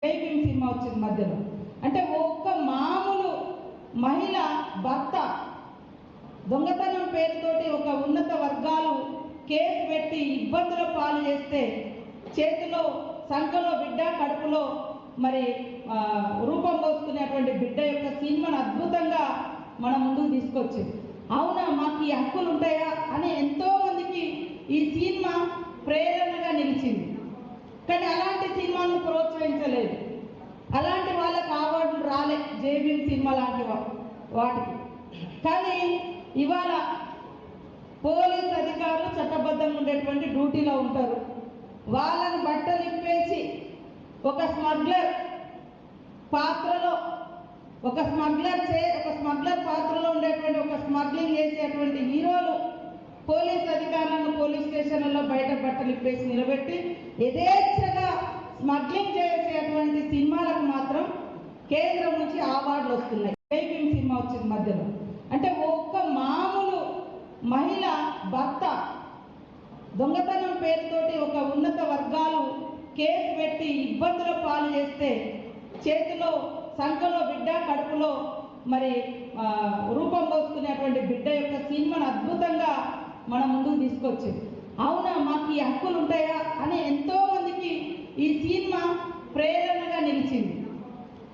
బేబింగ్ cinema వచ్చింది మధ్యలో. అంటే ఒక్క మామూలు మహిళ భర్త దొంగతనం పేరుతోటి ఒక ఉన్నత వర్గాలు కేసు పెట్టి ఇబ్బందుల పాలు చేస్తే చేతిలో సంఖలో బిడ్డ కడుపులో మరి రూపం పోసుకునేటువంటి బిడ్డ యొక్క సినిమాను అద్భుతంగా మన ముందుకు తీసుకొచ్చింది. అవునా, మాకు ఈ హక్కులు ఉంటాయా అని ఎంతో మందికి ఈ సినిమా ప్రేరణగా నిలిచింది. కానీ అలాంటి సినిమాను ప్రోత్సహించలేదు. అలాంటి వాళ్ళకి అవార్డులు రాలే జేబీఎం సినిమా లాంటి వాటికి. కానీ ఇవాళ పోలీస్ అధికారులు చట్టబద్ధంగా ఉండేటువంటి డ్యూటీలో ఉంటారు. వాళ్ళని బట్టలు ఇప్పేసి ఒక స్మగ్లర్ పాత్రలో ఒక స్మగ్లర్ పాత్రలో ఉండేటువంటి ఒక స్మగ్లింగ్ చేసేటువంటి హీరోలు పోలీస్ అధికారులను పోలీస్ స్టేషన్లలో బయట బట్టలు ఇప్పేసి నిలబెట్టి యథేచ్ఛగా స్మగ్లింగ్ చేసేటువంటి సినిమాలకు మాత్రం కేంద్రం నుంచి అవార్డులు వస్తున్నాయి. బేబింగ్ సినిమా వచ్చింది మధ్యలో. అంటే ఒక్క మామూలు మహిళ భర్త దొంగతనం పేరుతోటి ఒక ఉన్నత వర్గాలు కేసు పెట్టి ఇబ్బందుల పాలు చేస్తే చేతిలో సంఖలో బిడ్డ కడుపులో మరి రూపం పోసుకునేటువంటి బిడ్డ యొక్క సినిమాను అద్భుతంగా మన ముందుకు తీసుకొచ్చింది. అవునా, మాకు ఈ హక్కులు ఉంటాయా అని ఎంతో మందికి ఈ సినిమా ప్రేరణగా నిలిచింది.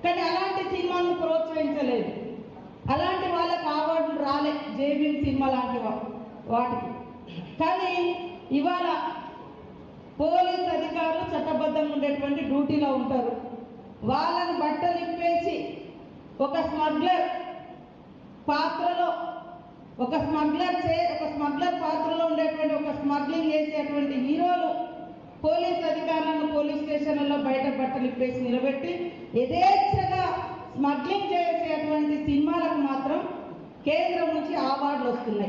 కానీ అలాంటి సినిమాను ప్రోత్సహించలేదు. అలాంటి వాళ్ళకి అవార్డులు రాలే జేబీఎం సినిమా లాంటి వాటికి. కానీ ఇవాళ పోలీస్ అధికారులు చట్టబద్ధంగా ఉండేటువంటి డ్యూటీలో ఉంటారు. వాళ్ళని బట్టలు ఇప్పేసి ఒక స్మగ్లర్ పాత్రలో ఒక స్మగ్లర్ పాత్రలో ఉండేటువంటి ఒక స్మగ్లింగ్ చేసేటువంటి హీరోలు పోలీస్ అధికారులను పోలీస్ స్టేషన్లలో బయట బట్టలు ఇప్పేసి నిలబెట్టి యథేచ్ఛగా స్మగ్లింగ్ చేసేటువంటి సినిమాలకు మాత్రం కేంద్రం నుంచి అవార్డులు వస్తున్నాయి.